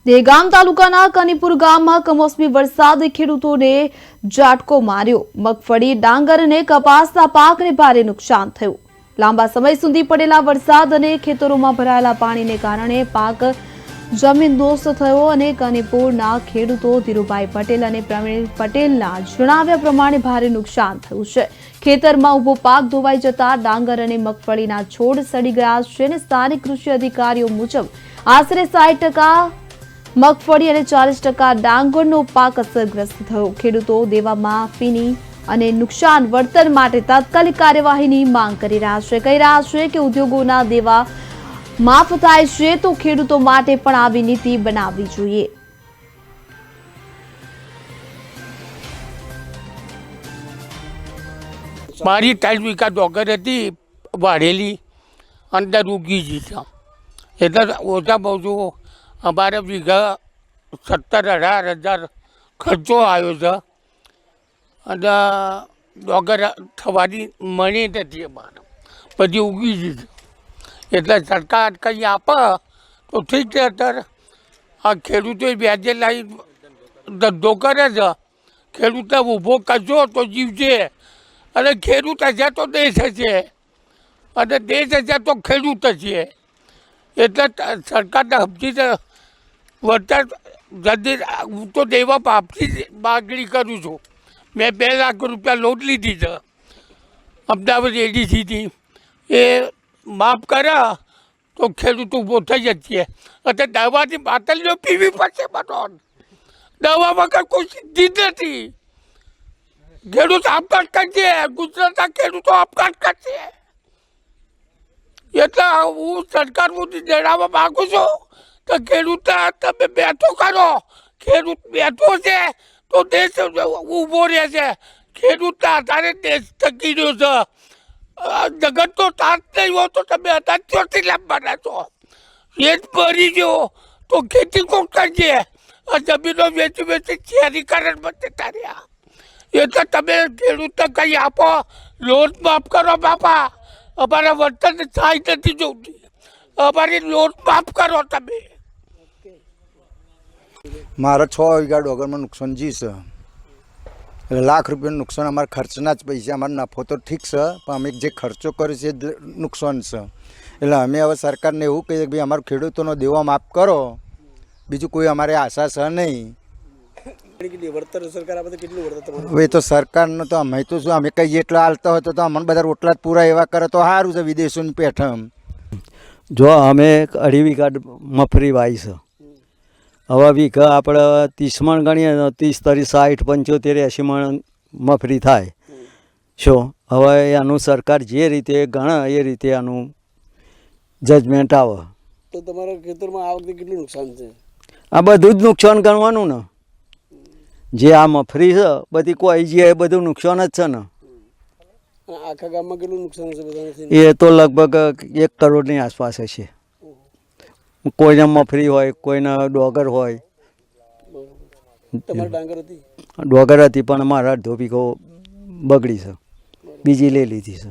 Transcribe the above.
દેગામ તાલુકાના કનીપુર ગામમાં કમોસમી વરસાદે ખેડૂતોને ઝાટકો માર્યો। મગફળી, ડાંગર અને કપાસના પાકને ભારે નુકસાન થયું। લાંબા સમય સુધી પડેલા વરસાદ અને ખેતરોમાં ભરાયેલા પાણીને કારણે પાક જમીનદોસ્ત થયો અને કનીપુરના ખેડૂતો ધીરુભાઈ પટેલ અને પ્રવીણ પટેલના જણાવ્યા પ્રમાણે ભારે નુકસાન થયું છે। ખેતરમાં ઉભો પાક ધોવાઈ જતા ડાંગર અને મગફળીના છોડ સડી ગયા છે અને સ્થાનિક કૃષિ અધિકારીઓ મુજબ આશરે 60% મગફળી અને 40% ડાંગરનો પાક અસરગ્રસ્ત થયો। ખેડૂતો દેવા માફીની અને નુકસાન વળતર માટે તાત્કાલિક કાર્યવાહીની માંગ કરી રહ્યા છે। કહી રહ્યા છે કે ઉદ્યોગોના દેવા માફ થાય છે તો ખેડૂતો માટે પણ આવી નીતિ બનાવવી જોઈએ। મારી 3 વીઘા ડોગર હતી વાઢેલી, અંદર ઉગી ગઈ છે, એટલે ઓછામાં ઓછું અમારે વીઘા 17-18 હજાર ખર્ચો આવ્યો છે અને ડોગર થવાની મળી નથી અમારે, બધી ઉગી ગઈ છે। એટલે સરકાર કંઈ આપે તો ઠીક છે। અત્યારે આ ખેડૂતો વ્યાજે લાવી ધંધો કરે છે, ખેડૂતને ઊભો કરજો તો જીવશે, અને ખેડૂત હશે તો દેશ હશે, અને દેશ હશે તો ખેડૂત હશે। એટલે સરકારને સમજીને વળતર જલ્દી, હું તો દેવા માફી માગણી કરું છું। મેં 2 લાખ રૂપિયા લોન લીધી છે અમદાવાદ એડીસીથી, એ માફ કરે તો ખેડૂત ઊભો થઈ જશે। અને દવાની બાટલીઓ પીવી પડશે બધો, દવા વગર કોઈ સિદ્ધિ નથી। ખેડૂત આપઘાત કરશે, ગુજરાતના ખેડૂતો આપઘાત કરશે। એટલે હું સરકાર સુધી જણાવવા માગું છું કે ખેડૂત તમે બેઠો કરો, ખેડૂત બેઠો છે તો દેશ ઊભો રહેશે। ખેડૂતના આધારે દેશ ટકી રહ્યો છે। જગતનો તાત નહીં હોય તો તમે અનાજ ચોથી લાવવાના છો? એ જ ભરી ગયો તો ખેતી કોણ કરશે? આ જમીનો વેચી વેચી શહેરીકરણ જતા રહ્યા। એટલે તમે ખેડૂતને કંઈ આપો, લોન માફ કરો બાપા, અમારા વળતરની સહાય નથી જોઈતી, અમારી લોન માફ કરો તમે। મારા 6 વીઘા ડોગરમાં નુકસાન જી છે, એટલે લાખ રૂપિયાનું નુકસાન અમારા ખર્ચના જ પૈસા, અમારો નફો તો ઠીક છે પણ અમે જે ખર્ચો કર્યો છે એ નુકસાન છે। એટલે અમે હવે સરકારને એવું કહીએ કે ભાઈ અમારો ખેડૂતોનો દેવા માફ કરો, બીજું કોઈ અમારે આશા છે નહીં। હવે તો સરકારનો તો અમે તો શું, અમે કહીએ એટલા હાલતા હોય તો અમને બધા રોટલા જ પૂરા એવા કરે તો સારું છે વિદેશોની પેઠમ। જો અમે 2.5 વીઘા મગફળી વાવી છે, હવે વીઘા આપણે 30 મણ ગણીએ તો 30, 30, 60, 75, 80 મણ મગફળી થાય શું? હવે આનું સરકાર જે રીતે ગણે એ રીતે આનું જજમેન્ટ આવે। તો તમારા ખેતરમાં આ વખતે કેટલું નુકસાન છે? આ બધું જ નુકસાન ગણવાનું ને, જે આ મગફળી છે બધી કોઈ જે બધું નુકસાન જ છે ને। આખા ગામમાં કેટલું નુકસાન છે બધાને? એ તો લગભગ 1 કરોડની આસપાસ હશે। કોઈને મગફળી હોય, કોઈને ડોગર હોય। તમારે ડાંગર હતી? ડોગર હતી પણ મારા અડધો વીઘો બગડી છે, બીજી લઈ લીધી છે।